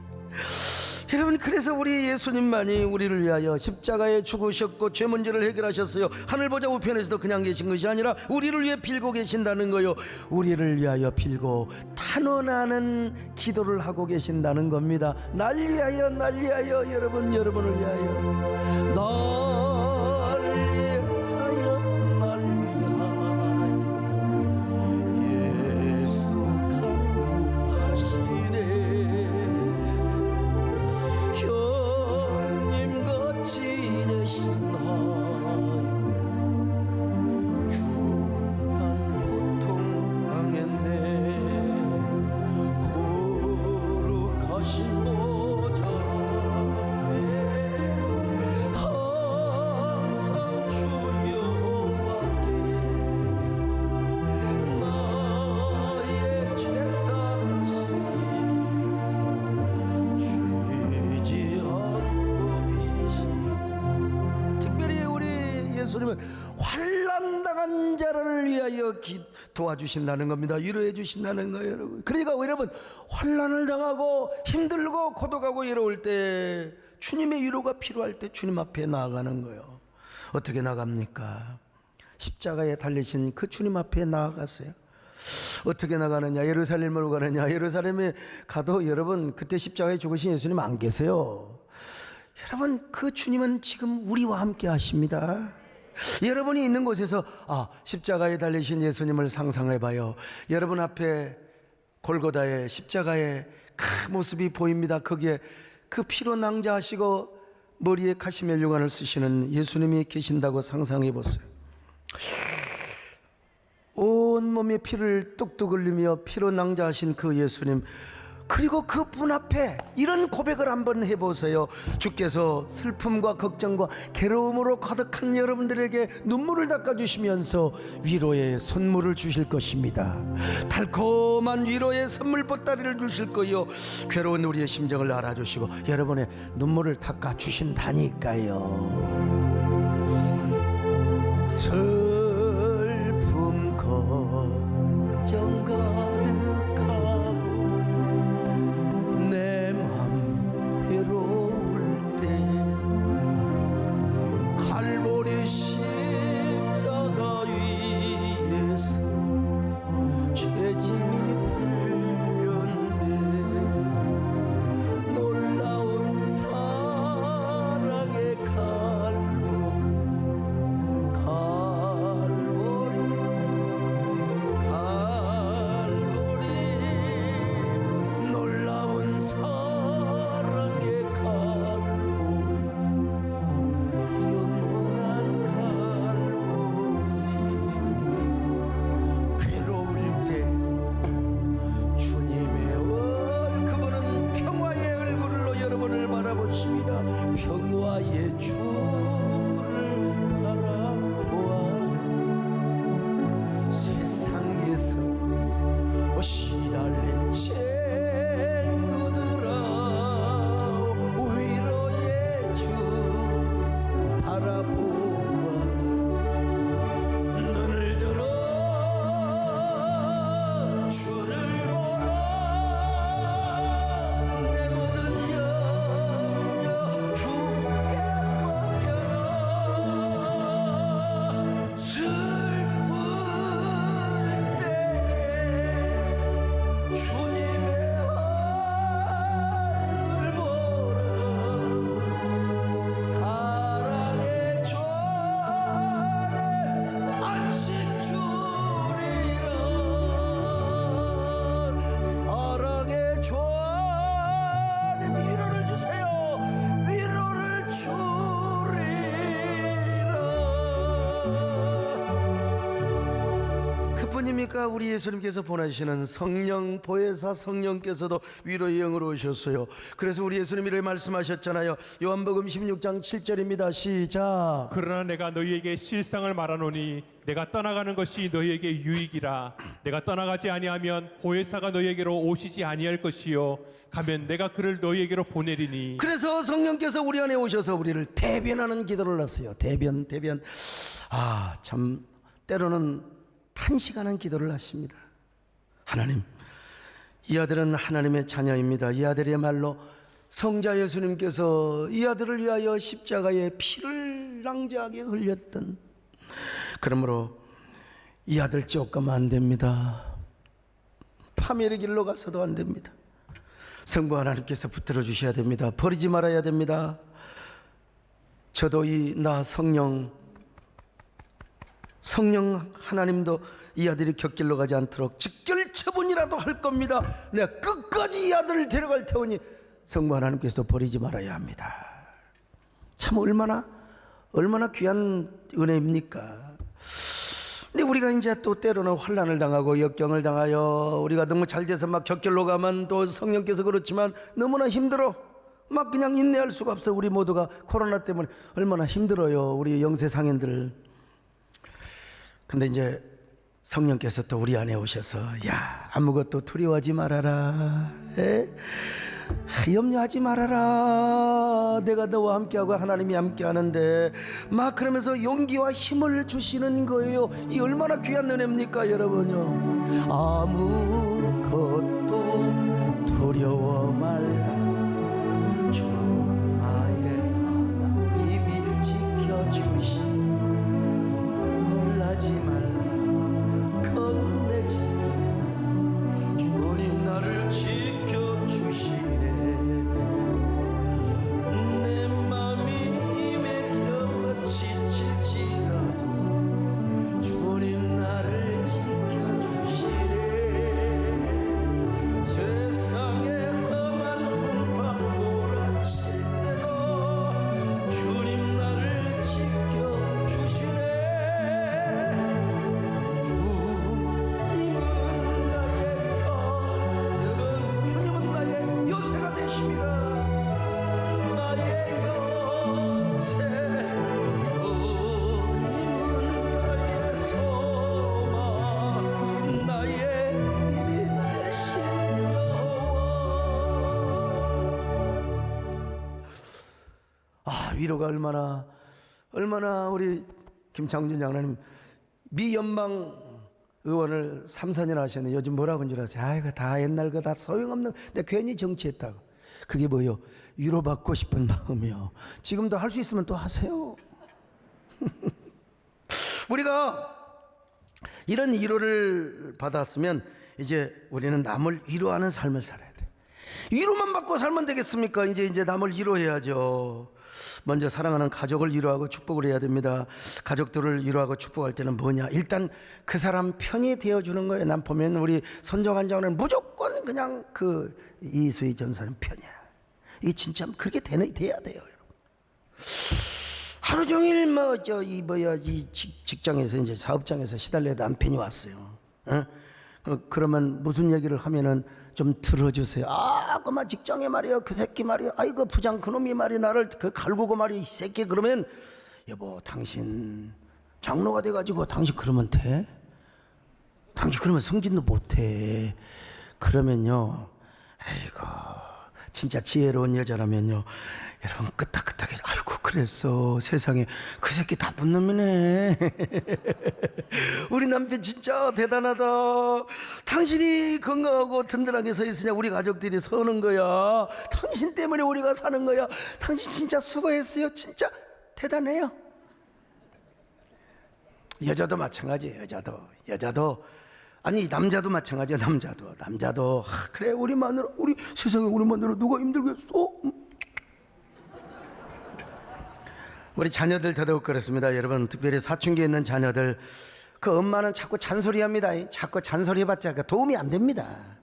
여러분, 그래서 우리 예수님만이 우리를 위하여 십자가에 죽으셨고 죄 문제를 해결하셨어요. 하늘 보좌 우편에서도 그냥 계신 것이 아니라 우리를 위해 빌고 계신다는 거요. 우리를 위하여 빌고 탄원하는 기도를 하고 계신다는 겁니다. 날 위하여 여러분, 여러분을 위하여 예수님은 환난 당한 자를 위하여 도와주신다는 겁니다. 위로해 주신다는 거예요, 여러분. 그러니까 여러분, 환난을 당하고 힘들고 고독하고 외로울 때 주님의 위로가 필요할 때 주님 앞에 나아가는 거예요. 어떻게 나갑니까? 십자가에 달리신 그 주님 앞에 나아가세요. 어떻게 나가느냐? 예루살렘으로 가느냐? 예루살렘에 가도 여러분, 그때 십자가에 죽으신 예수님 안 계세요. 여러분, 그 주님은 지금 우리와 함께 하십니다. 여러분이 있는 곳에서 십자가에 달리신 예수님을 상상해 봐요. 여러분 앞에 골고다의 십자가의 그 모습이 보입니다. 거기에 그 피로 낭자하시고 머리에 가시멜 유관을 쓰시는 예수님이 계신다고 상상해 보세요. 온몸에 피를 뚝뚝 흘리며 피로 낭자하신 그 예수님, 그리고 그 분 앞에 이런 고백을 한번 해보세요. 주께서 슬픔과 걱정과 괴로움으로 가득한 여러분들에게 눈물을 닦아주시면서 위로의 선물을 주실 것입니다. 달콤한 위로의 선물 보따리를 주실 거요, 괴로운 우리의 심정을 알아주시고 여러분의 눈물을 닦아주신다니까요. 슬픔 걱정 가득하고 내 맘 외로울 때 갈보리 십자가 위에서 죄짐이 풀렸네. 놀라운 사랑의 놀라운 사랑의 영원한 괴로울 때 주님의 그분은 평화의 얼굴로 여러분을 바라보십니다. 평화의 주를 바라보아 세상에서 시달린 친구들아, 위로의 주 바라보아 눈을 들어 주를 보라. 내 모든 염려 주께 맡겨라. 슬플 때 주님의 얼굴 보라. 사랑의 주 안에 안식 주리라. 사랑의 주 안에 위로를 주세요. 위로를 주리라. 그뿐입니까? 우리 예수님께서 보내시는 성령 보혜사 성령께서도 위로의 영으로 오셨어요. 그래서 우리 예수님이 이렇게 말씀하셨잖아요. 요한복음 16장 7절입니다. 시작. 그러나 내가 너희에게 실상을 말하노니 내가 떠나가는 것이 너희에게 유익이라. 내가 떠나가지 아니하면 보혜사가 너희에게로 오시지 아니할 것이요 가면 내가 그를 너희에게로 보내리니. 그래서 성령께서 우리 안에 오셔서 우리를 대변하는 기도를 하세요. 대변. 참 때로는 탄식하는 기도를 하십니다. 하나님, 이 아들은 하나님의 자녀입니다. 이 아들이야말로 성자 예수님께서 이 아들을 위하여 십자가에 피를 낭자하게 흘렸던, 그러므로 이 아들 쫓가면 안 됩니다. 파멸의 길로 가서도 안 됩니다. 성부 하나님께서 붙들어 주셔야 됩니다. 버리지 말아야 됩니다. 저도 나 성령 하나님도 이 아들이 곁길로 가지 않도록 직결 처분이라도 할 겁니다. 내가 끝까지 이 아들을 데려갈 테오니 성부 하나님께서도 버리지 말아야 합니다. 참 얼마나 귀한 은혜입니까? 근데 우리가 이제 또 때로는 환난을 당하고 역경을 당하여 우리가 너무 잘 돼서 막 곁길로 가면 또 성령께서 그렇지만 너무나 힘들어. 막 그냥 인내할 수가 없어. 우리 모두가 코로나 때문에 얼마나 힘들어요. 우리 영세 상인들. 근데 이제 성령께서 또 우리 안에 오셔서 야, 아무것도 두려워하지 말아라. 염려하지 말아라. 내가 너와 함께하고 하나님이 함께하는데 막 그러면서 용기와 힘을 주시는 거예요. 이 얼마나 귀한 은혜입니까 여러분요. 아무것도 두려워 말라. 주 나의 하나님이 지켜주시. 놀라지 말라. 겁내지 말라. 주님 나를 지켜주시네. 내 맘이 힘에 겨워 지칠지라도 주님 나를 지켜주시네. 세상에 험한 풍파 몰아칠 때도 주님 나를 지켜주시네. 주님은 나의 성, 여러분 주님은 나의 요새가 되심이라. 나의 요새, 주님은 나의 소망, 나의 힘이 되신 여호와. 위로가 얼마나 우리 김창준 장로님 미연방 의원을 3, 4년 하셨는데 요즘 뭐라고 한줄 아세요? 아이고 다 옛날 거 다 소용없는, 내가 괜히 정치했다고. 그게 뭐요? 위로받고 싶은 마음이요. 지금도 할 수 있으면 또 하세요. 우리가 이런 위로를 받았으면 이제 우리는 남을 위로하는 삶을 살아야 돼. 위로만 받고 살면 되겠습니까? 이제 남을 위로해야죠. 먼저 사랑하는 가족을 위로하고 축복을 해야 됩니다. 가족들을 위로하고 축복할 때는 뭐냐? 일단 그 사람 편이 되어주는 거예요. 난 보면 우리 선정한 장로는 무조건 그냥 그 이수희 전사는 편이야. 이게 진짜 그렇게 돼야 돼요. 하루 종일 이 직장에서 이제 사업장에서 시달려 남편이 왔어요. 그러면 무슨 얘기를 하면은 좀 들어주세요. 그만 직장에 말이야, 그 새끼 말이야, 아이고 부장 그놈이 말이야, 나를 그 갈구고 말이야, 이 새끼. 그러면 여보 당신 장로가 돼가지고 당신 그러면 돼? 당신 그러면 승진도 못해. 그러면요, 아이고 진짜 지혜로운 여자라면요, 여러분 끄떡끄떡해. 아이고 그랬어, 세상에 그 새끼 나쁜 놈이네. 우리 남편 진짜 대단하다. 당신이 건강하고 든든하게 서 있으냐 우리 가족들이 서는 거야. 당신 때문에 우리가 사는 거야. 당신 진짜 수고했어요. 진짜 대단해요. 여자도 마찬가지예요. 여자도 아니 남자도 마찬가지야. 남자도 그래 우리 마누라, 우리 세상에 우리 마누라 누가 힘들겠어? 우리 자녀들 더더욱 그렇습니다. 여러분 특별히 사춘기에 있는 자녀들, 그 엄마는 자꾸 잔소리합니다. 자꾸 잔소리해봤자 도움이 안 됩니다.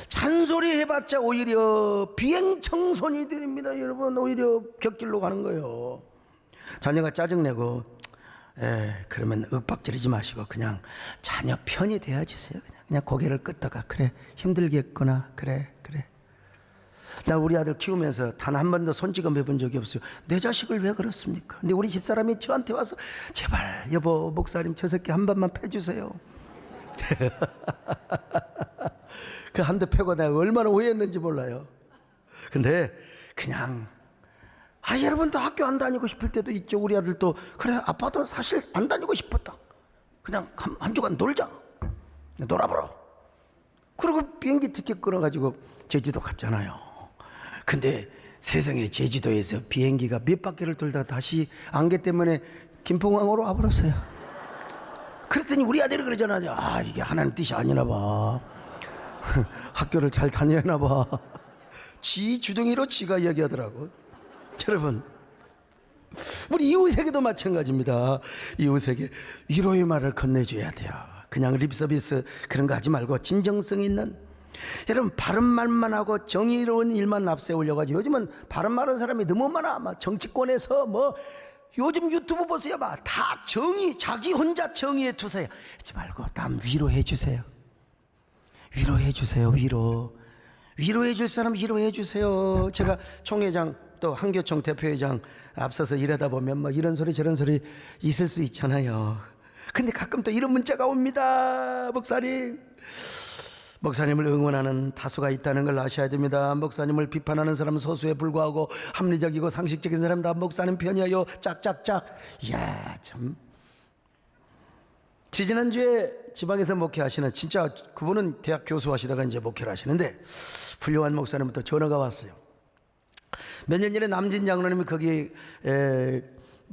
잔소리해봤자 오히려 비행청손이 됩니다. 여러분 오히려 곁길로 가는 거예요. 자녀가 짜증내고 그러면 윽박지르지 마시고 그냥 자녀 편이 되어주세요. 그냥 고개를 끄덕아. 그래 힘들겠구나. 그래. 나 우리 아들 키우면서 단 한 번도 손찌검 해본 적이 없어요. 내 자식을 왜 그렇습니까? 근데 우리 집사람이 저한테 와서 제발 여보 목사님 저 새끼 한 번만 패주세요. 그 한 대 패고 내가 얼마나 오해했는지 몰라요. 근데 그냥 여러분도 학교 안 다니고 싶을 때도 있죠. 우리 아들도 그래 아빠도 사실 안 다니고 싶었다. 그냥 한 주간 놀자. 놀아보라. 그리고 비행기 티켓 끊어가지고 제주도 갔잖아요. 근데 세상에 제주도에서 비행기가 몇 바퀴를 돌다 다시 안개 때문에 김포공항으로 와버렸어요. 그랬더니 우리 아들이 그러잖아요. 이게 하나님 뜻이 아니나 봐. 학교를 잘 다녀야 하나 봐. 지 주둥이로 지가 이야기하더라고. 여러분 우리 이웃에게도 마찬가지입니다. 이웃에게 위로의 말을 건네줘야 돼요. 그냥 립서비스 그런 거 하지 말고 진정성 있는, 여러분 바른 말만 하고 정의로운 일만 앞세우려고 하지. 요즘은 바른 말하는 사람이 너무 많아. 막 정치권에서 요즘 유튜브 보세요. 막 다 정의, 자기 혼자 정의에 투사해. 하지 말고 남 위로해 주세요. 위로해 주세요. 위로해 줄 사람 위로해 주세요. 제가 총회장 또 한교총 대표회장 앞서서 일하다 보면 이런 소리 저런 소리 있을 수 있잖아요. 근데 가끔 또 이런 문자가 옵니다. 목사님 목사님을 응원하는 다수가 있다는 걸 아셔야 됩니다. 목사님을 비판하는 사람은 소수에 불과하고 합리적이고 상식적인 사람 다 목사님 편이에요. 짝짝짝. 이야, 참. 지난주에 지방에서 목회하시는, 진짜 그분은 대학 교수 하시다가 이제 목회를 하시는데 훌륭한 목사님부터 전화가 왔어요. 몇 년 전에 남진 장로님이 거기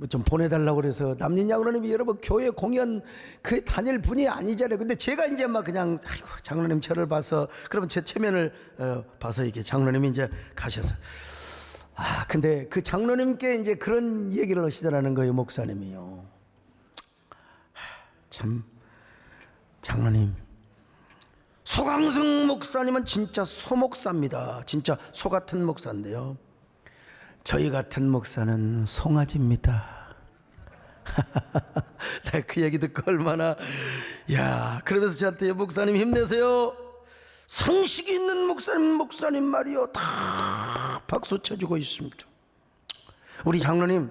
좀 보내달라고 그래서, 남진 장로님이 여러분 교회 공연 그 다닐 분이 아니잖아요. 근데 제가 이제 막 그냥 아이고 장로님 저를 봐서, 그러면 제 체면을 봐서 이게 장로님이 이제 가셔서, 근데 그 장로님께 이제 그런 얘기를 하시더라는 거예요. 목사님이요. 참, 장로님, 소강승 목사님은 진짜 소목사입니다. 진짜 소 같은 목사인데요, 저희 같은 목사는 송아지입니다. 내가 그 얘기 듣고 얼마나, 그러면서 저한테 목사님 힘내세요. 상식이 있는 목사님 말이요, 다 박수 쳐주고 있습니다. 우리 장로님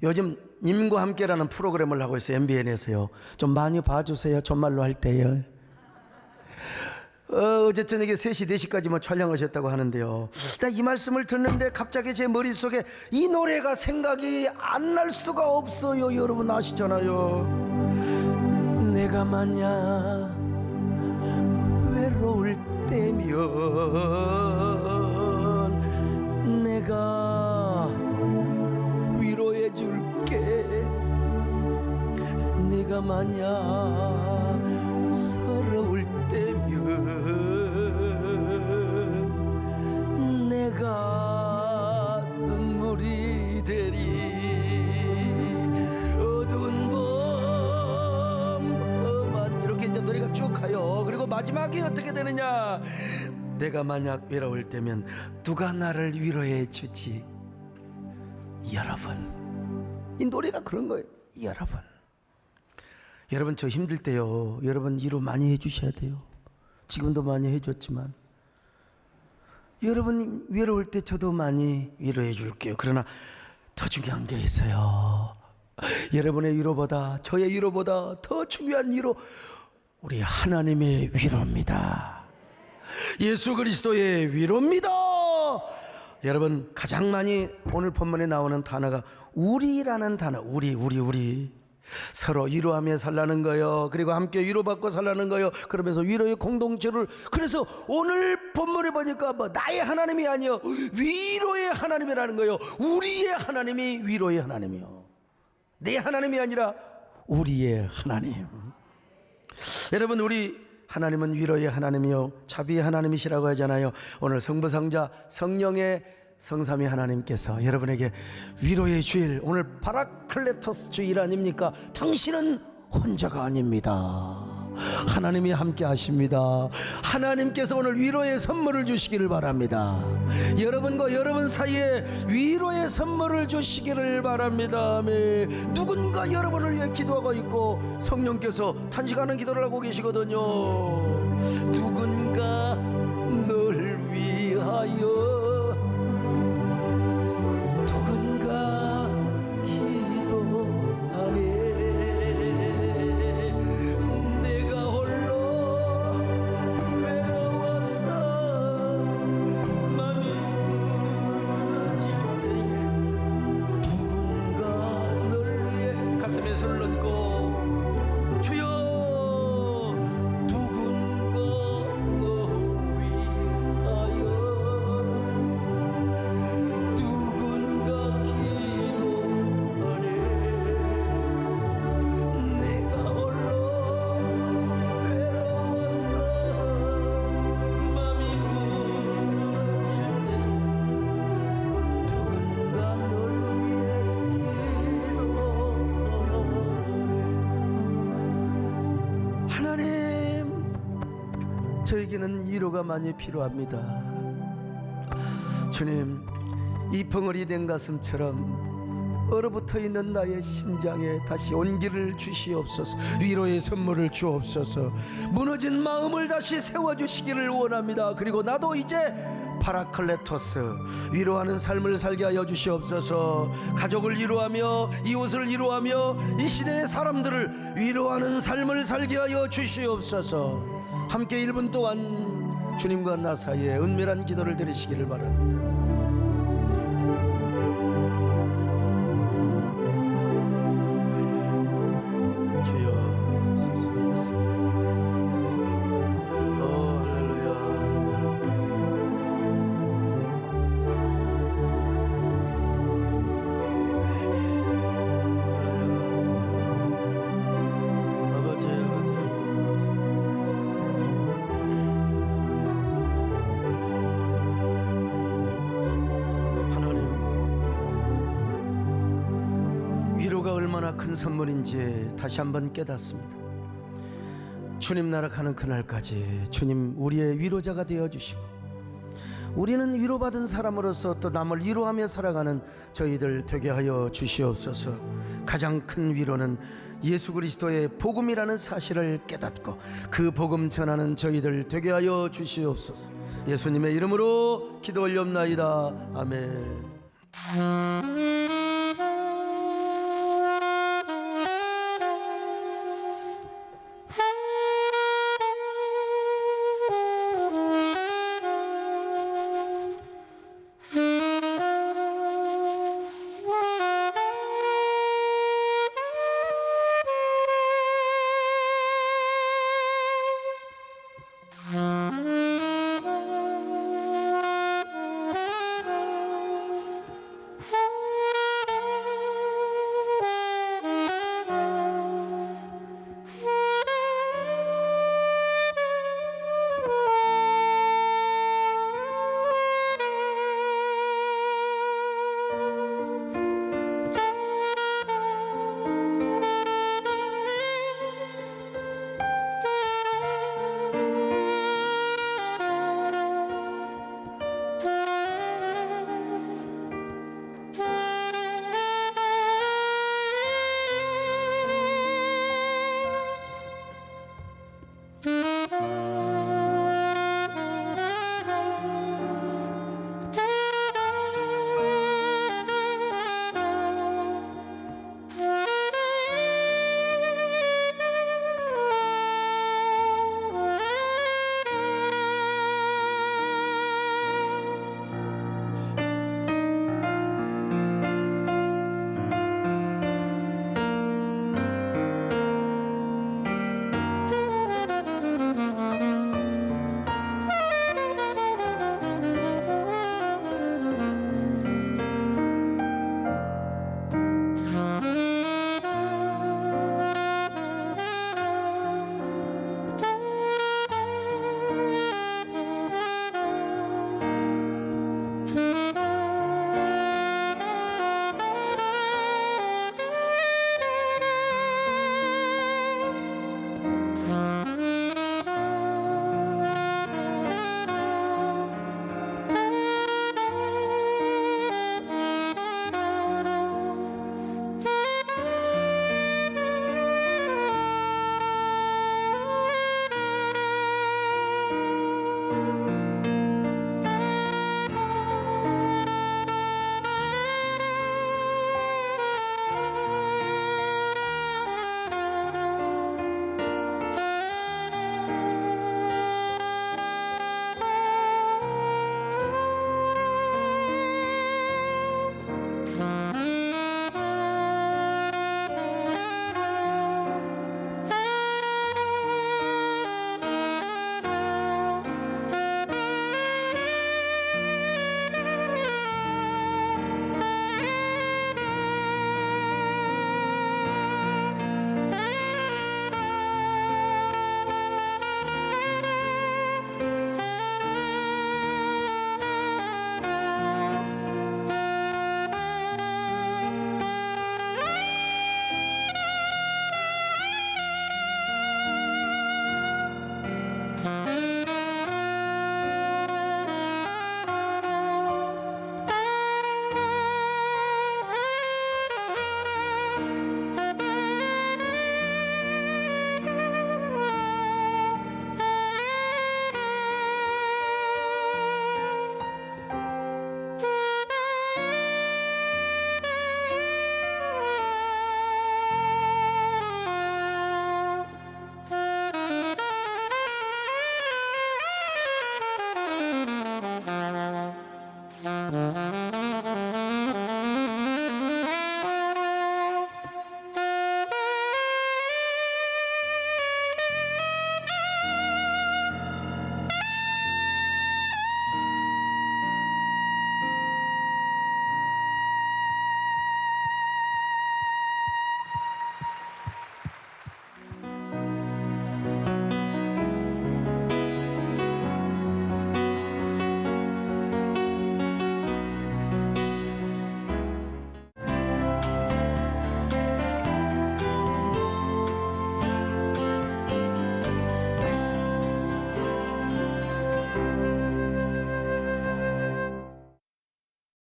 요즘 님과 함께라는 프로그램을 하고 있어요. MBN에서요. 좀 많이 봐주세요. 존말로 할 때요. 어제 저녁에 3시, 4시까지 뭐 촬영하셨다고 하는데요, 이 말씀을 듣는데 갑자기 제 머릿속에 이 노래가 생각이 안 날 수가 없어요. 여러분 아시잖아요. 내가 만약 외로울 때면 내가 위로해 줄게. 네가 만약 서러울 때면 내가 눈물이 되리. 어두운 밤 험한, 이렇게 이제 노래가 쭉 가요. 그리고 마지막이 어떻게 되느냐, 내가 만약 외로울 때면 누가 나를 위로해 주지. 여러분, 이 노래가 그런 거예요. 여러분 저 힘들 때요, 여러분 위로 많이 해주셔야 돼요. 지금도 많이 해줬지만 여러분 외로울 때 저도 많이 위로해 줄게요. 그러나 더 중요한 게 있어요. 여러분의 위로보다, 저의 위로보다 더 중요한 위로, 우리 하나님의 위로입니다. 예수 그리스도의 위로입니다. 여러분 가장 많이 오늘 본문에 나오는 단어가 우리라는 단어. 우리 서로 위로하며 살라는 거예요. 그리고 함께 위로받고 살라는 거예요. 그러면서 위로의 공동체를, 그래서 오늘 본문에 보니까 뭐 나의 하나님이 아니요 위로의 하나님이라는 거예요. 우리의 하나님이 위로의 하나님이요, 내 하나님이 아니라 우리의 하나님. 여러분 우리 하나님은 위로의 하나님이요 자비의 하나님이시라고 하잖아요. 오늘 성부성자 성령의 성삼위 하나님께서 여러분에게 위로의 주일, 오늘 파라클레토스 주일 아닙니까? 당신은 혼자가 아닙니다. 하나님이 함께 하십니다. 하나님께서 오늘 위로의 선물을 주시기를 바랍니다. 여러분과 여러분 사이에 위로의 선물을 주시기를 바랍니다. 아멘. 누군가 여러분을 위해 기도하고 있고 성령께서 탄식하는 기도를 하고 계시거든요. 누군가 널 위하여 저에게는 위로가 많이 필요합니다. 주님, 이 벙어리 된 가슴처럼 얼어붙어 있는 나의 심장에 다시 온기를 주시옵소서. 위로의 선물을 주옵소서. 무너진 마음을 다시 세워주시기를 원합니다. 그리고 나도 이제 파라클레토스, 위로하는 삶을 살게 하여 주시옵소서. 가족을 위로하며 이웃을 위로하며 이 시대의 사람들을 위로하는 삶을 살게 하여 주시옵소서. 함께 1분 동안 주님과 나 사이에 은밀한 기도를 드리시기를 바랍니다. 주여, 할렐루야. 아버지, 하나님, 위로가 얼마나 큰 선물인지 다시 한번 깨닫습니다. 주님 나라 가는 그날까지 주님 우리의 위로자가 되어주시고, 우리는 위로받은 사람으로서 또 남을 위로하며 살아가는 저희들 되게 하여 주시옵소서. 가장 큰 위로는 예수 그리스도의 복음이라는 사실을 깨닫고 그 복음 전하는 저희들 되게 하여 주시옵소서. 예수님의 이름으로 기도 올리옵나이다. 아멘.